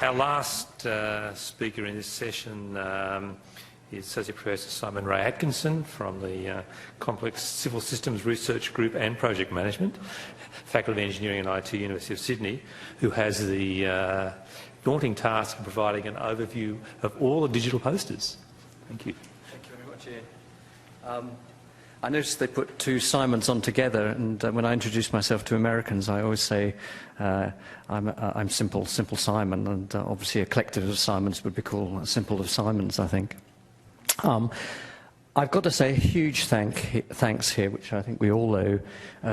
Our last speaker in this session is Associate Professor Simon Reay Atkinson from the Complex Civil Systems Research Group and Project Management, Faculty of Engineering and IT, University of Sydney, who has the daunting task of providing an overview of all the digital posters. Thank you. Thank you very much, Ian. I noticed they put two Simons on together, and when I introduce myself to Americans, I always say I'm Simple Simon, and obviously a collective of Simons would be called Simple of Simons, I think. I've got to say a huge thanks here, which I think we all owe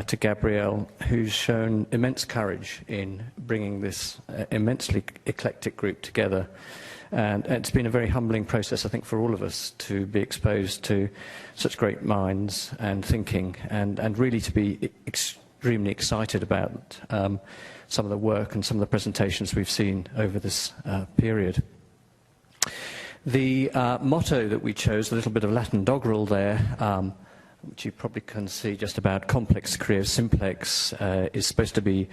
to Gabrielle, who's shown immense courage in bringing this immensely eclectic group together. And it's been a very humbling process, I think, for all of us to be exposed to such great minds and thinking, and really to be extremely excited about some of the work and some of the presentations we've seen over this period. The motto that we chose, a little bit of Latin doggerel there, which you probably can see just about, complex creates simplex, is supposed to be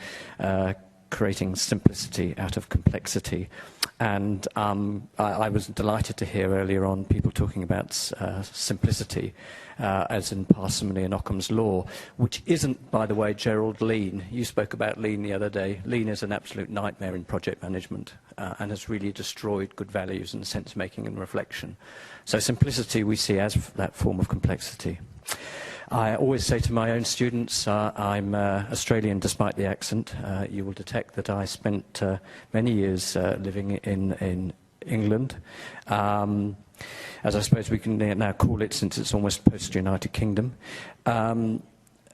creating simplicity out of complexity. And I was delighted to hear earlier on people talking about simplicity, as in parsimony and Occam's law, which isn't, by the way, Gerald, lean. You spoke about lean the other day. Lean is an absolute nightmare in project management and has really destroyed good values and sense-making and reflection. So simplicity we see as that form of complexity. I always say to my own students, I'm Australian despite the accent. You will detect that I spent many years living in England, as I suppose we can now call it, since it's almost post-United Kingdom,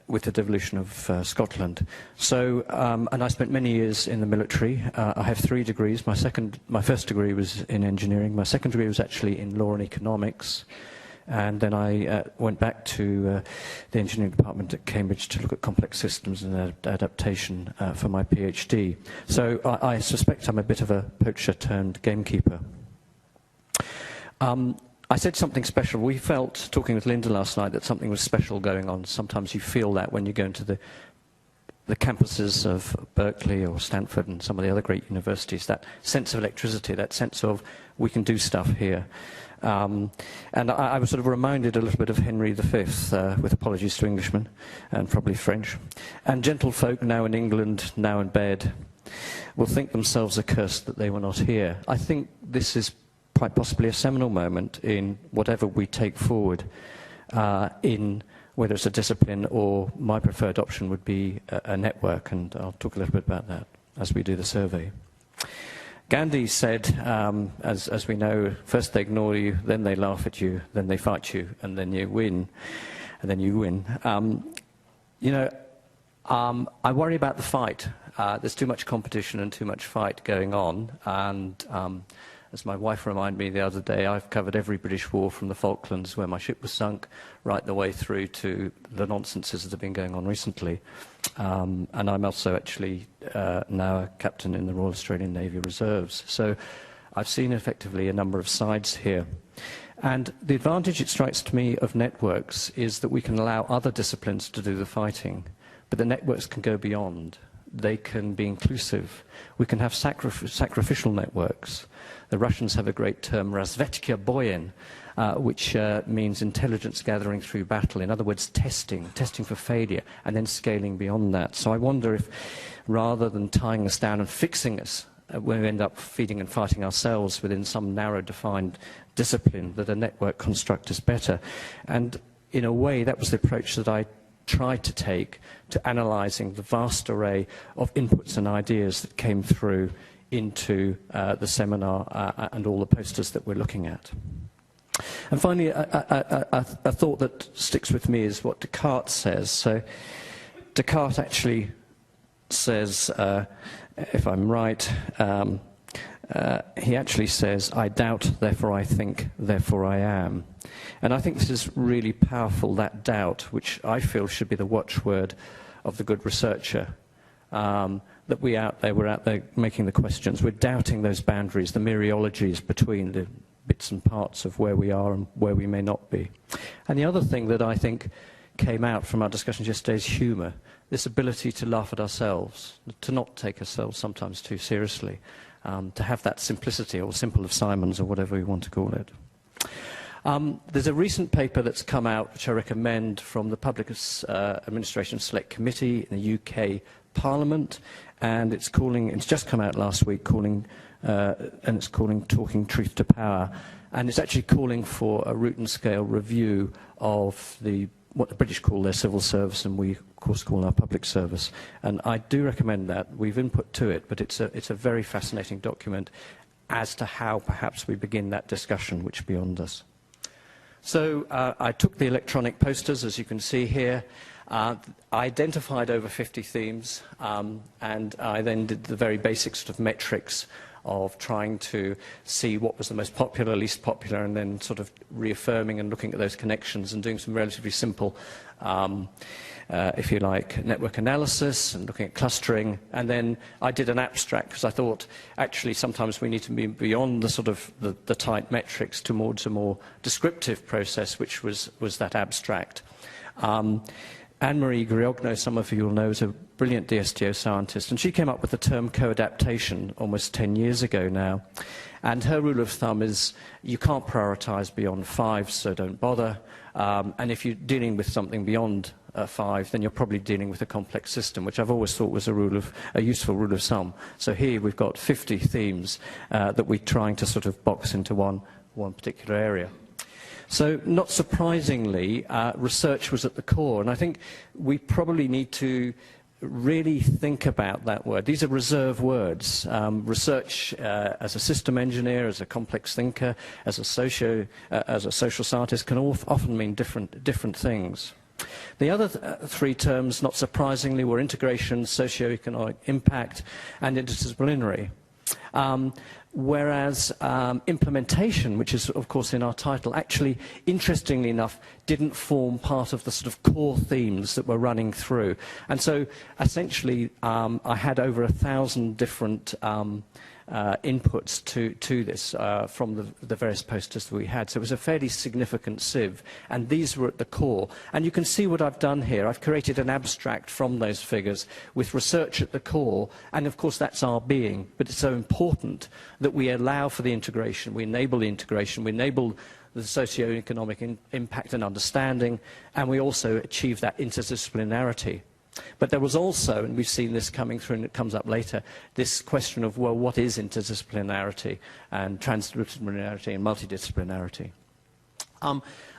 with the devolution of Scotland. So, and I spent many years in the military. I have 3 degrees. My first degree was in engineering. My second degree was actually in law and economics. And then I went back to the engineering department at Cambridge to look at complex systems and adaptation for my PhD. So I suspect I'm a bit of a poacher turned gamekeeper. I said something special. We felt, talking with Linda last night, that something was special going on. Sometimes you feel that when you go into the campuses of Berkeley or Stanford and some of the other great universities, that sense of electricity, that sense of we can do stuff here. And I was sort of reminded a little bit of Henry V, with apologies to Englishmen, and probably French. And gentlefolk now in England, now in bed, will think themselves accursed that they were not here. I think this is quite possibly a seminal moment in whatever we take forward, in whether it's a discipline or my preferred option would be a network, and I'll talk a little bit about that as we do the survey. Gandhi said, as we know, first they ignore you, then they laugh at you, then they fight you, and then you win. And then you win. You know, I worry about the fight. There's too much competition and too much fight going on. And as my wife reminded me the other day, I've covered every British war from the Falklands, where my ship was sunk, right the way through to the nonsenses that have been going on recently. And I'm also actually now a captain in the Royal Australian Navy Reserves. So I've seen effectively a number of sides here. And the advantage, it strikes to me, of networks is that we can allow other disciplines to do the fighting, but the networks can go beyond. They can be inclusive. We can have sacrificial networks. The Russians have a great term, razvedka boyen, which means intelligence gathering through battle. In other words, testing for failure, and then scaling beyond that. So I wonder if, rather than tying us down and fixing us, when we end up feeding and fighting ourselves within some narrow defined discipline, that a network construct is better. And in a way, that was the approach that I tried to take to analysing the vast array of inputs and ideas that came through into the seminar and all the posters that we're looking at. And finally, a thought that sticks with me is what Descartes says. So Descartes actually says, if I'm right, he actually says, I doubt, therefore I think, therefore I am. And I think this is really powerful, that doubt, which I feel should be the watchword of the good researcher. That we're out there making the questions. We're doubting those boundaries, the mereologies between the bits and parts of where we are and where we may not be. And the other thing that I think came out from our discussions yesterday is humour. This ability to laugh at ourselves, to not take ourselves sometimes too seriously. to have that simplicity, or simple of Simons, or whatever you want to call it. There's a recent paper that's come out, which I recommend, from the Public Administration Select Committee in the UK Parliament, and it's just come out last week, calling Talking Truth to Power, and it's actually calling for a root and scale review of what the British call their civil service, and we of course call our public service. And I do recommend that. We've input to it, but it's a very fascinating document as to how perhaps we begin that discussion which is beyond us. So I took the electronic posters, as you can see here. I identified over 50 themes, and I then did the very basic sort of metrics of trying to see what was the most popular, least popular, and then sort of reaffirming and looking at those connections and doing some relatively simple, if you like, network analysis and looking at clustering. And then I did an abstract, because I thought actually sometimes we need to be beyond the sort of the tight metrics towards a more descriptive process, which was that abstract. Anne-Marie Griogno, some of you will know, is a brilliant DSTO scientist, and she came up with the term co-adaptation almost 10 years ago now. And her rule of thumb is you can't prioritise beyond 5, so don't bother. And if you're dealing with something beyond 5, then you're probably dealing with a complex system, which I've always thought was a useful rule of thumb. So here we've got 50 themes that we're trying to sort of box into one particular area. So, not surprisingly, research was at the core, and I think we probably need to really think about that word. These are reserve words. Research as a system engineer, as a complex thinker, as a social scientist can often mean different things. The other three terms, not surprisingly, were integration, socio-economic impact, and interdisciplinary. Whereas implementation, which is of course in our title, actually, interestingly enough, didn't form part of the sort of core themes that were running through. And so essentially I had over 1,000 different inputs to this from the various posters that we had. So it was a fairly significant sieve, and these were at the core. And you can see what I've done here. I've created an abstract from those figures with research at the core, and of course that's our being. But it's so important that we allow for the integration, we enable the integration, we enable the socio-economic impact and understanding, and we also achieve that interdisciplinarity. But there was also, and we've seen this coming through and it comes up later, this question of, well, what is interdisciplinarity and transdisciplinarity and multidisciplinarity?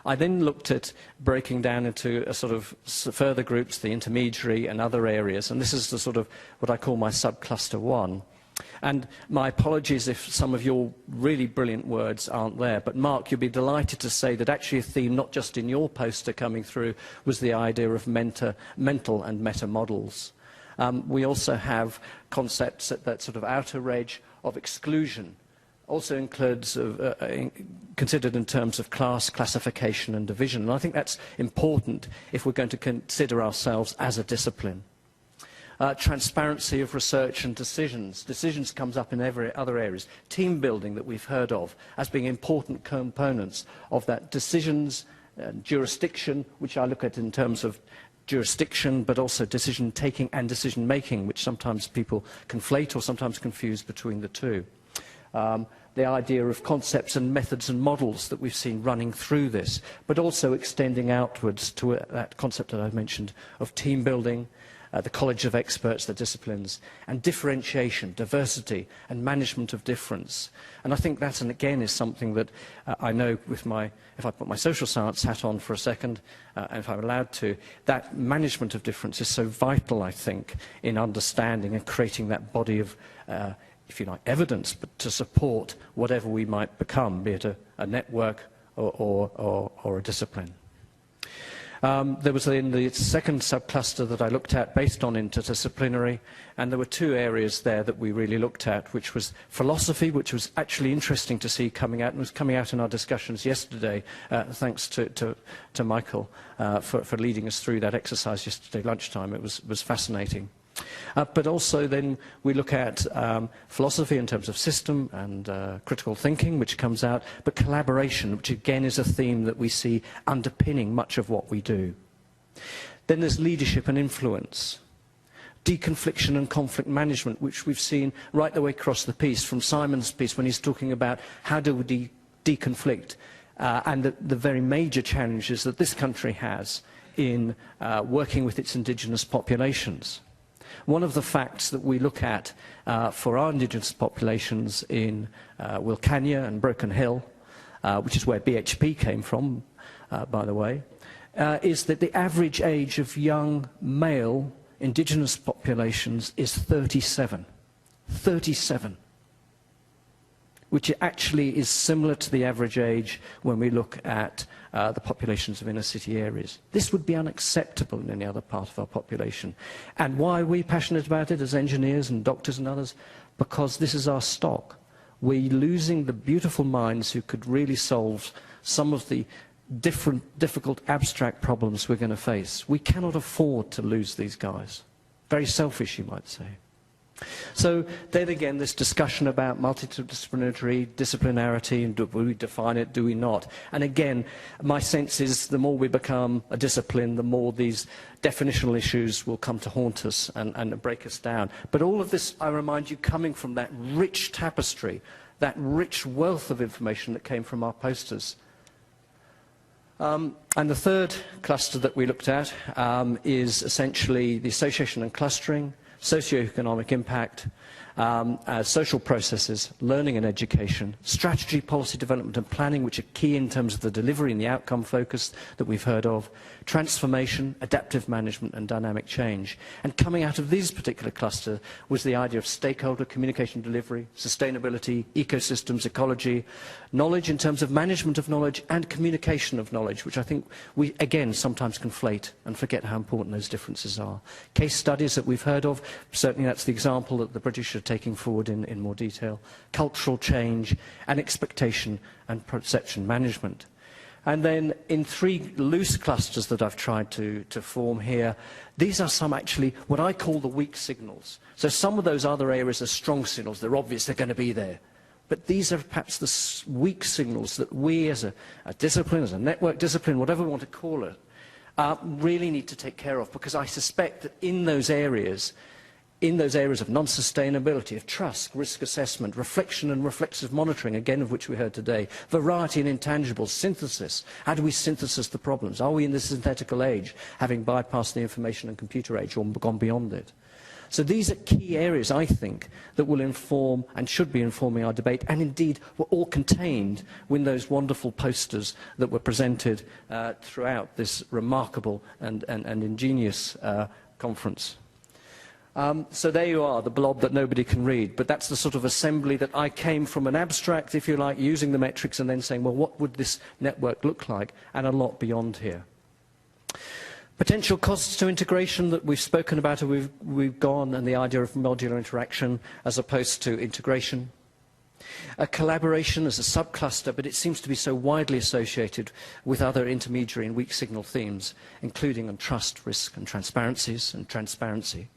I then looked at breaking down into a sort of further groups, the intermediary and other areas, and this is the sort of what I call my subcluster 1. And my apologies if some of your really brilliant words aren't there, but Mark, you'll be delighted to say that actually a theme, not just in your poster coming through, was the idea of mental and meta models. We also have concepts at that sort of outer edge of exclusion, also includes considered in terms of class, classification and division. And I think that's important if we're going to consider ourselves as a discipline. Transparency of research and decisions. Decisions comes up in every other areas. Team building that we've heard of as being important components of that. Decisions, jurisdiction, which I look at in terms of jurisdiction, but also decision taking and decision making, which sometimes people conflate or sometimes confuse between the two. The idea of concepts and methods and models that we've seen running through this, but also extending outwards to that concept that I've mentioned of team building, the College of Experts, the disciplines, and differentiation, diversity, and management of difference. And I think that, and again, is something that I know with if I put my social science hat on for a second, and if I'm allowed to, that management of difference is so vital, I think, in understanding and creating that body of, if you like, evidence, but to support whatever we might become, be it a network or a discipline. There was in the second subcluster that I looked at based on interdisciplinary, and there were two areas there that we really looked at, which was philosophy, which was actually interesting to see coming out, and was coming out in our discussions yesterday, thanks to Michael for leading us through that exercise yesterday lunchtime. It was fascinating. But also then we look at philosophy in terms of system and critical thinking, which comes out, but collaboration, which again is a theme that we see underpinning much of what we do. Then there's leadership and influence. deconfliction and conflict management, which we've seen right the way across the piece, from Simon's piece when he's talking about how do we deconflict, and the very major challenges that this country has in working with its indigenous populations. One of the facts that we look at for our indigenous populations in Wilcannia and Broken Hill, which is where BHP came from, by the way, is that the average age of young male indigenous populations is 37. 37. Which actually is similar to the average age when we look at the populations of inner city areas. This would be unacceptable in any other part of our population. And why are we passionate about it as engineers and doctors and others? Because this is our stock. We're losing the beautiful minds who could really solve some of the difficult, abstract problems we're going to face. We cannot afford to lose these guys. Very selfish, you might say. So then again, this discussion about multidisciplinary, disciplinarity, and do we define it, do we not? And again, my sense is the more we become a discipline, the more these definitional issues will come to haunt us and break us down. But all of this, I remind you, coming from that rich tapestry, that rich wealth of information that came from our posters. And the third cluster that we looked at is essentially the association and clustering, socio-economic impact, social processes, learning and education, strategy, policy development and planning, which are key in terms of the delivery and the outcome focus that we've heard of, transformation, adaptive management and dynamic change. And coming out of these particular cluster was the idea of stakeholder communication delivery, sustainability, ecosystems, ecology, knowledge in terms of management of knowledge and communication of knowledge, which I think we, again, sometimes conflate and forget how important those differences are. Case studies that we've heard of, certainly that's the example that the British are taking forward in more detail, cultural change and expectation and perception management. And then in three loose clusters that I've tried to form here, these are some actually what I call the weak signals. So some of those other areas are strong signals, they're obvious, they're going to be there. But these are perhaps the weak signals that we as a discipline, as a network discipline, whatever we want to call it, really need to take care of, because I suspect that in those areas of non-sustainability, of trust, risk assessment, reflection and reflexive monitoring, again of which we heard today, variety and intangibles, synthesis. How do we synthesize the problems? Are we in the synthetical age, having bypassed the information and computer age or gone beyond it? So these are key areas, I think, that will inform and should be informing our debate, and indeed were all contained in those wonderful posters that were presented throughout this remarkable and ingenious conference. So there you are, the blob that nobody can read. But that's the sort of assembly that I came from, an abstract, if you like, using the metrics and then saying, well, what would this network look like? And a lot beyond here. Potential costs to integration that we've spoken about, we've gone, and the idea of modular interaction as opposed to integration. A collaboration as a subcluster, but it seems to be so widely associated with other intermediary and weak signal themes, including on trust, risk, and transparencies, and transparency.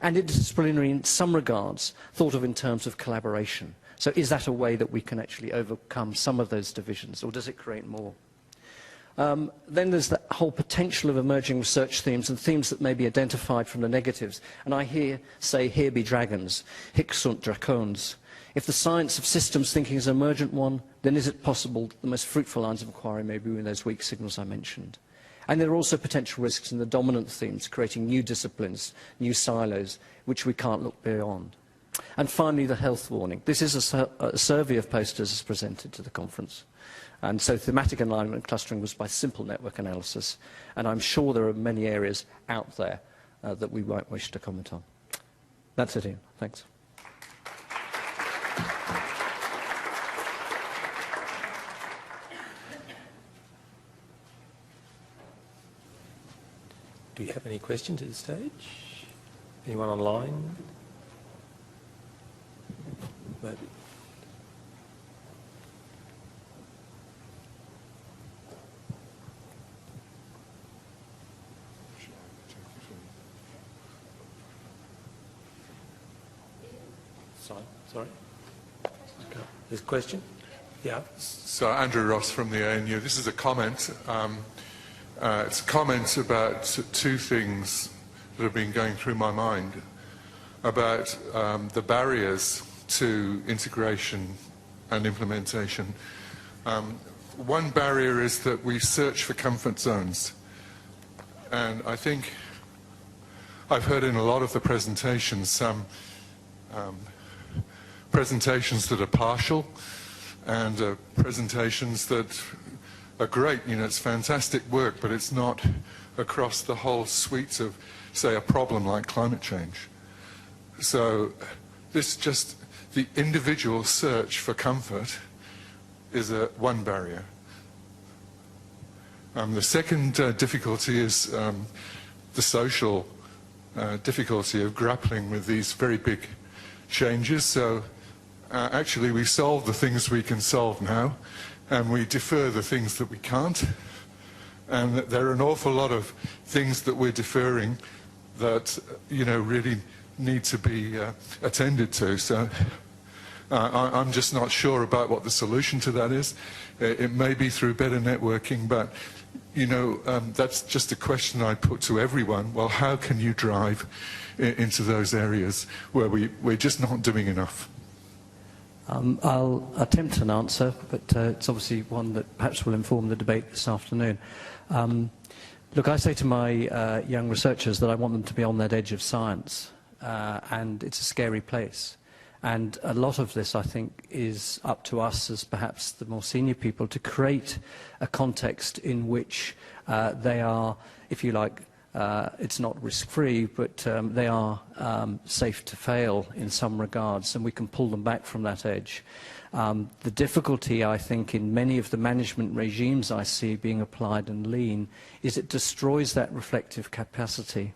And interdisciplinary in some regards, thought of in terms of collaboration. So is that a way that we can actually overcome some of those divisions, or does it create more? Then there's the whole potential of emerging research themes and themes that may be identified from the negatives. And I say, here be dragons, hic sunt dracones. If the science of systems thinking is an emergent one, then is it possible that the most fruitful lines of inquiry may be in those weak signals I mentioned? And there are also potential risks in the dominant themes, creating new disciplines, new silos, which we can't look beyond. And finally, the health warning. This is a survey of posters as presented to the conference. And so thematic alignment and clustering was by simple network analysis. And I'm sure there are many areas out there that we won't wish to comment on. That's it, Ian. Thanks. Do you have any questions at this stage? Anyone online? Maybe. Sorry. Okay. There's a question? Yeah. So Andrew Ross from the ANU. This is a comment. It's a comment about two things that have been going through my mind about the barriers to integration and implementation. One barrier is that we search for comfort zones. And I think I've heard in a lot of the presentations some presentations that are partial and presentations that are great. You know, it's fantastic work, but it's not across the whole suite of, say, a problem like climate change. So this just, the individual search for comfort is one barrier. The second difficulty is the social difficulty of grappling with these very big changes. So actually we solve the things we can solve now, and we defer the things that we can't. And there are an awful lot of things that we're deferring that, you know, really need to be attended to. So I'm just not sure about what the solution to that is. It may be through better networking, but, you know, that's just a question I put to everyone. Well, how can you drive into those areas where we're just not doing enough? I'll attempt an answer, but it's obviously one that perhaps will inform the debate this afternoon. Look, I say to my young researchers that I want them to be on that edge of science, and it's a scary place. And a lot of this, I think, is up to us as perhaps the more senior people to create a context in which they are, if you like, it's not risk-free, but they are safe to fail in some regards, and we can pull them back from that edge. The difficulty, I think, in many of the management regimes I see being applied in lean is it destroys that reflective capacity,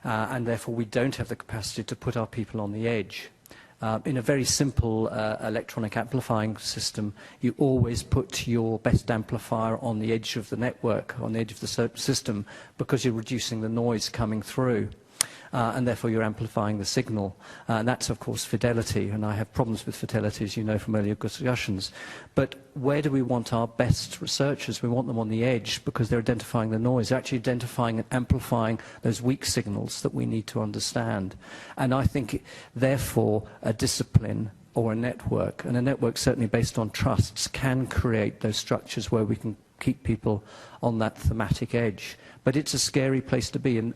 and therefore we don't have the capacity to put our people on the edge. In a very simple electronic amplifying system, you always put your best amplifier on the edge of the network, on the edge of the system, because you're reducing the noise coming through. And therefore you're amplifying the signal. And that's, of course, Fidelity, and I have problems with Fidelity, as you know from earlier discussions. But where do we want our best researchers? We want them on the edge because they're identifying the noise. They're actually identifying and amplifying those weak signals that we need to understand. And I think, therefore, a discipline or a network, and a network certainly based on trusts, can create those structures where we can keep people on that thematic edge. But it's a scary place to be, and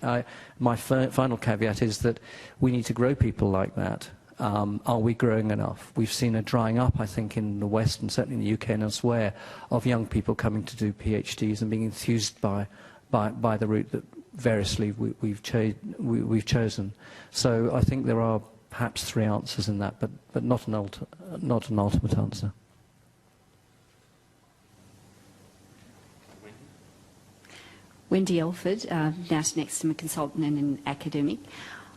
my final caveat is that we need to grow people like that. Are we growing enough? We've seen a drying up, I think, in the West and certainly in the UK and elsewhere, of young people coming to do PhDs and being enthused by the route that variously we've chosen. So I think there are perhaps three answers in that, but not an ultimate answer. Wendy Elford, now next to a consultant and an academic.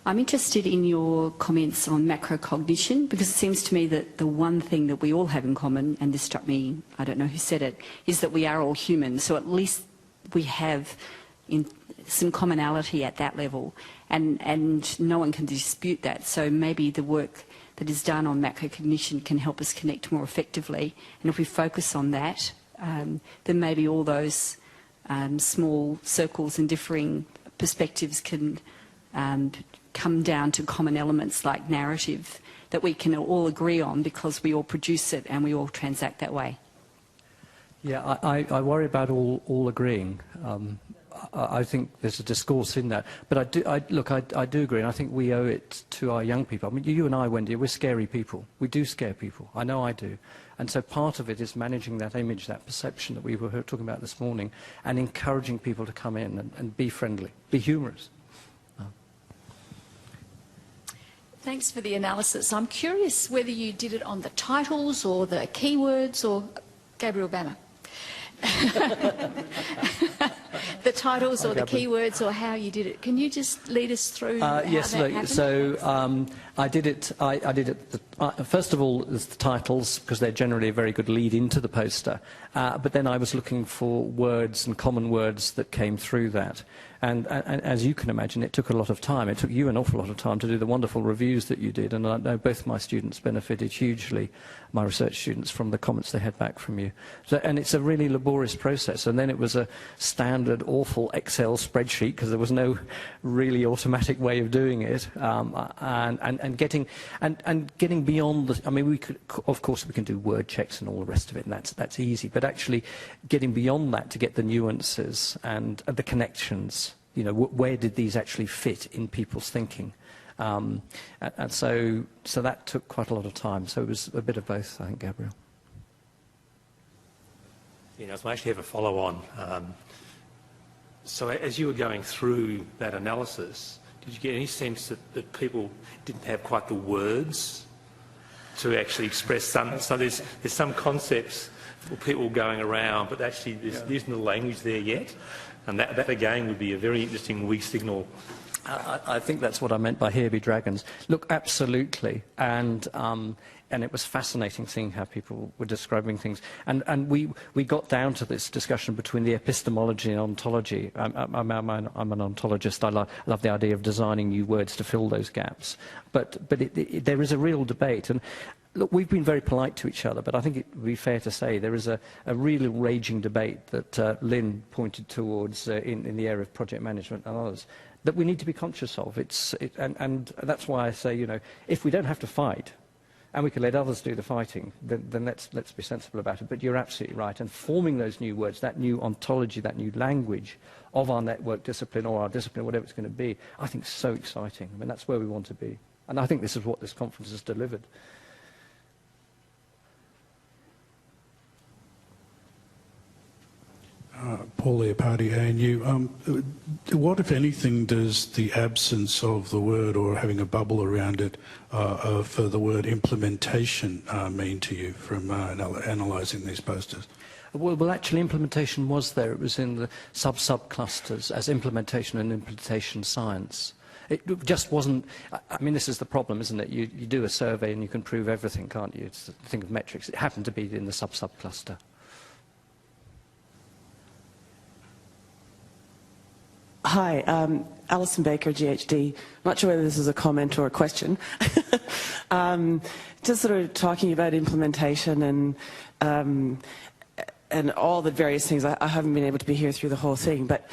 I'm interested in your comments on macro-cognition, because it seems to me that the one thing that we all have in common, and this struck me, I don't know who said it, is that we are all human. So at least we have some commonality at that level, and no one can dispute that. So maybe the work that is done on macro-cognition can help us connect more effectively. And if we focus on that, then maybe all those small circles and differing perspectives can come down to common elements like narrative that we can all agree on because we all produce it and we all transact that way. Yeah, I worry about all agreeing. I think there's a discourse in that. But I do agree, and I think we owe it to our young people. I mean, you and I, Wendy, we're scary people. We do scare people. I know I do. And so part of it is managing that image, that perception that we were talking about this morning, and encouraging people to come in and be friendly, be humorous. Thanks for the analysis. I'm curious whether you did it on the titles or the keywords or Gabriel Banner. The titles or the keywords or how you did it. Can you just lead us through how yes, that happened? So I did it. First of all, there's the titles, because they're generally a very good lead into the poster. But then I was looking for words and common words that came through that. And as you can imagine, it took a lot of time. It took you an awful lot of time to do the wonderful reviews that you did. And I know both my students benefited hugely, my research students, from the comments they had back from you. And it's a really laborious process. And then it was a standard, awful Excel spreadsheet, because there was no really automatic way of doing it. And getting beyond the... I mean, we could, of course, we can do word checks and all the rest of it, and that's easy. But actually getting beyond that to get the nuances and the connections. You know, where did these actually fit in people's thinking? And so that took quite a lot of time. So it was a bit of both, I think, Gabriel. You know, I actually have a follow-on. So as you were going through that analysis, did you get any sense that people didn't have quite the words to actually express some? So there's some concepts for people going around, but actually there isn't the language there yet. And that again would be a very interesting weak signal. I think that's what I meant by here be dragons. Look, absolutely. And it was fascinating seeing how people were describing things. And we got down to this discussion between the epistemology and ontology. I'm an ontologist. I love the idea of designing new words to fill those gaps. But there is a real debate. And look, we've been very polite to each other, but I think it would be fair to say there is a really raging debate that Lynn pointed towards in the area of project management and others that we need to be conscious of. And that's why I say, you know, if we don't have to fight, and we can let others do the fighting, then let's be sensible about it. But you're absolutely right. And forming those new words, that new ontology, that new language of our network discipline or our discipline, whatever it's going to be, I think is so exciting. I mean, that's where we want to be. And I think this is what this conference has delivered. Paul Leopardi, ANU. What, if anything, does the absence of the word or having a bubble around it for the word implementation mean to you from analysing these posters? Well, actually, implementation was there. It was in the sub-clusters as implementation and implementation science. It just wasn't... I mean, this is the problem, isn't it? You do a survey and you can prove everything, can't you? It's the thing of metrics. It happened to be in the sub-cluster. Hi, Alison Baker, GHD. I'm not sure whether this is a comment or a question. Just sort of talking about implementation and all the various things. I haven't been able to be here through the whole thing, but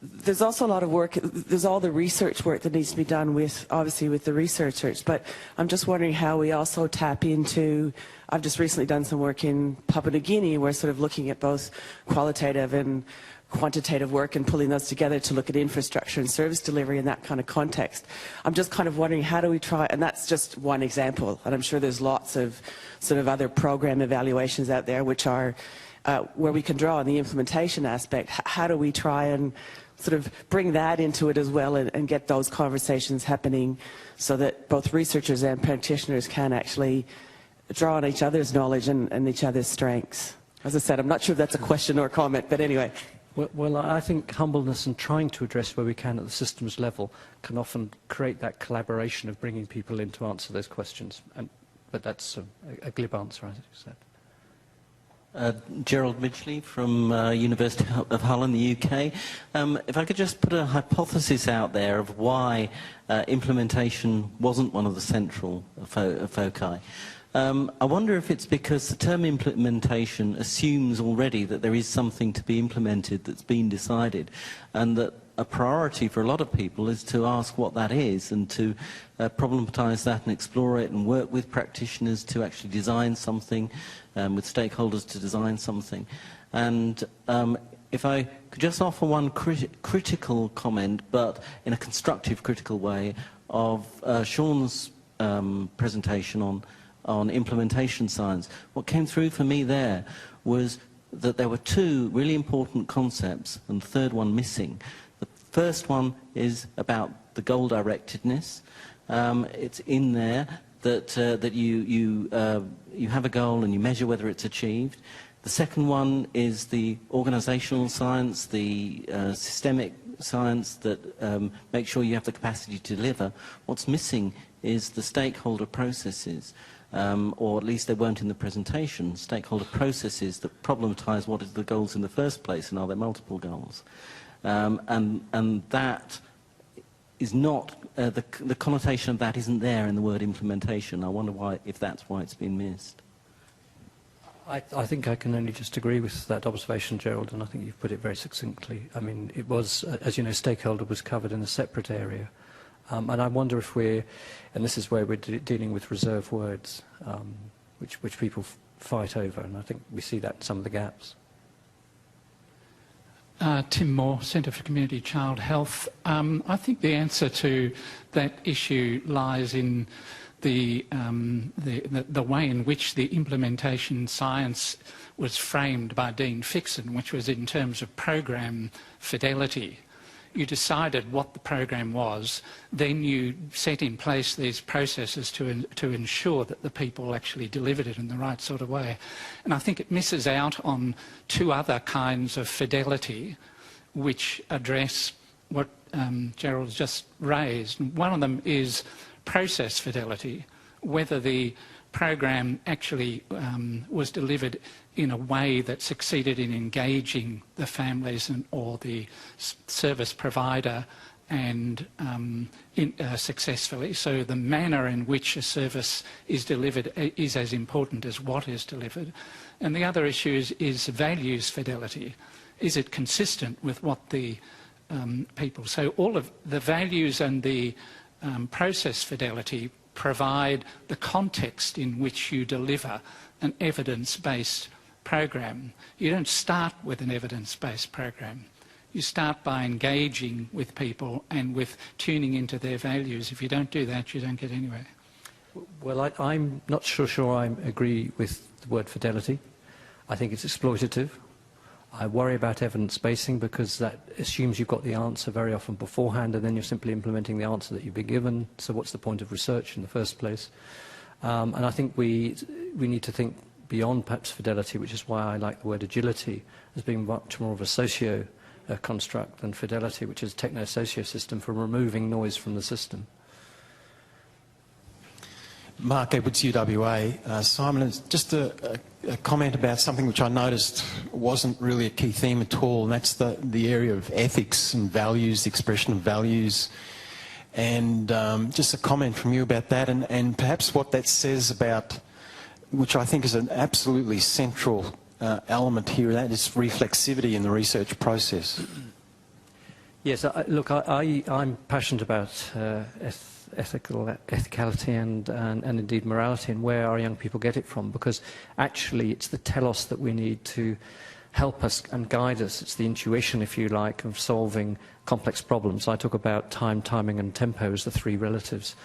there's also a lot of work. There's all the research work that needs to be done obviously with the researchers, but I'm just wondering how we also tap into... I've just recently done some work in Papua New Guinea. We're sort of looking at both qualitative and quantitative work and pulling those together to look at infrastructure and service delivery in that kind of context. I'm just kind of wondering, how do we try, and that's just one example, and I'm sure there's lots of sort of other program evaluations out there which are where we can draw on the implementation aspect. How do we try and sort of bring that into it as well and get those conversations happening so that both researchers and practitioners can actually draw on each other's knowledge and each other's strengths? As I said, I'm not sure if that's a question or a comment, but anyway. Well, I think humbleness and trying to address where we can at the systems level can often create that collaboration of bringing people in to answer those questions. But that's a glib answer, as you said. Gerald Midgley from University of Hull in the UK. If I could just put a hypothesis out there of why implementation wasn't one of the central foci. I wonder if it's because the term implementation assumes already that there is something to be implemented that's been decided, and that a priority for a lot of people is to ask what that is and to problematize that and explore it and work with practitioners to actually design something, with stakeholders to design something. And if I could just offer one critical comment, but in a constructive critical way, of Sean's presentation on implementation science. What came through for me there was that there were two really important concepts and the third one missing. The first one is about the goal directedness. It's in there that you have a goal and you measure whether it's achieved. The second one is the organizational science, the systemic science that makes sure you have the capacity to deliver. What's missing is the stakeholder processes. Or at least they weren't in the presentation, stakeholder processes that problematize what is the goals in the first place and are there multiple goals. and that is not, the connotation of that isn't there in the word implementation. I wonder if that's why it's been missed. I think I can only just agree with that observation, Gerald, and I think you've put it very succinctly. I mean, it was, as you know, stakeholder was covered in a separate area. And I wonder if we're, and this is where we're dealing with reserve words, which people fight over, and I think we see that in some of the gaps. Tim Moore, Centre for Community Child Health. I think the answer to that issue lies in the way in which the implementation science was framed by Dean Fixon, which was in terms of program fidelity. You decided what the program was, then you set in place these processes to ensure that the people actually delivered it in the right sort of way. And I think it misses out on two other kinds of fidelity which address what Gerald just raised. One of them is process fidelity, whether the program actually was delivered in a way that succeeded in engaging the families or the service provider and successfully. So the manner in which a service is delivered is as important as what is delivered. And the other issue is values fidelity. Is it consistent with what the people... So all of the values and the process fidelity provide the context in which you deliver an evidence-based program. You don't start with an evidence-based program. You start by engaging with people and with tuning into their values. If you don't do that, you don't get anywhere. Well, I'm not sure I agree with the word fidelity. I think it's exploitative. I worry about evidence-basing because that assumes you've got the answer very often beforehand and then you're simply implementing the answer that you've been given. So what's the point of research in the first place? And I think we need to think beyond perhaps fidelity, which is why I like the word agility as being much more of a socio-construct than fidelity, which is a techno-socio system for removing noise from the system. Mark Edwards, UWA. Simon, just a comment about something which I noticed wasn't really a key theme at all, and that's the area of ethics and values, the expression of values. And just a comment from you about that and perhaps what that says about, which I think is an absolutely central element here, that is reflexivity in the research process. Yes, look, I'm passionate about ethicality and indeed morality and where our young people get it from, because actually it's the telos that we need to help us and guide us. It's the intuition, if you like, of solving complex problems. I talk about time, timing and tempo as the three relatives.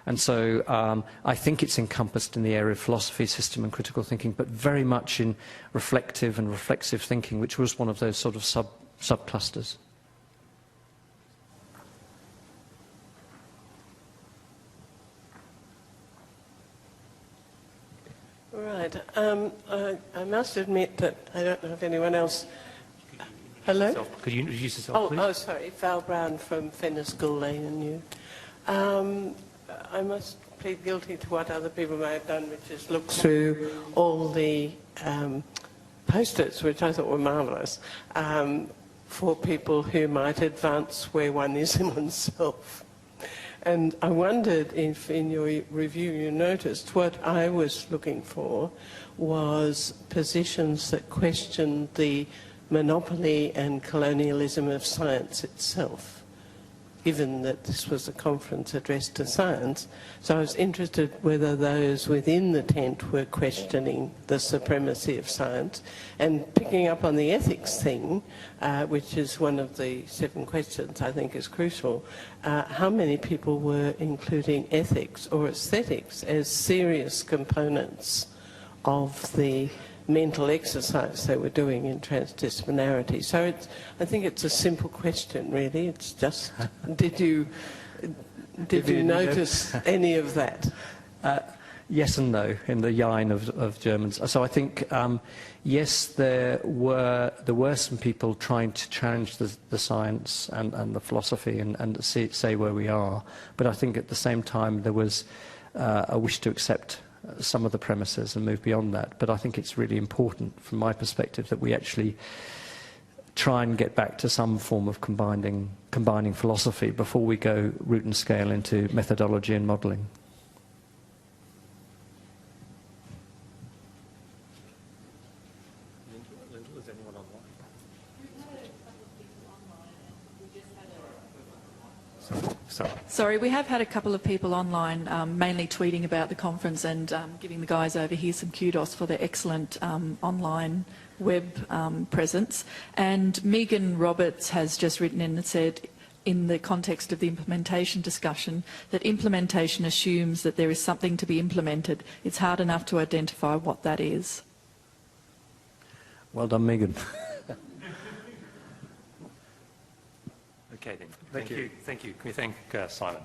And so I think it's encompassed in the area of philosophy, system and critical thinking, but very much in reflective and reflexive thinking, which was one of those sort of subclusters. Right. I must admit that I don't know if anyone else... Hello? Could you introduce yourself, please? Oh, sorry. Val Brown from Fenner School Lane and you. I must plead guilty to what other people may have done, which is look through all the post-its, which I thought were marvellous, for people who might advance where one is in oneself. And I wondered if in your review you noticed what I was looking for was positions that questioned the monopoly and colonialism of science itself, given that this was a conference addressed to science. So I was interested whether those within the tent were questioning the supremacy of science and picking up on the ethics thing, which is one of the 7 questions I think is crucial. How many people were including ethics or aesthetics as serious components of the mental exercise they were doing in transdisciplinarity? So I think it's a simple question, really. It's just, did you notice any of that? Yes and no, in the yine of Germans. So I think, yes, there were some people trying to challenge the science and the philosophy and say where we are. But I think at the same time there was a wish to accept some of the premises and move beyond that. But I think it's really important, from my perspective, that we actually try and get back to some form of combining philosophy before we go root and scale into methodology and modelling. Sorry, we have had a couple of people online, mainly tweeting about the conference and giving the guys over here some kudos for their excellent online web presence. And Megan Roberts has just written in and said, in the context of the implementation discussion, that implementation assumes that there is something to be implemented. It's hard enough to identify what that is. Well done, Megan. Okay then. Thank you. Thank you. Can we thank Simon?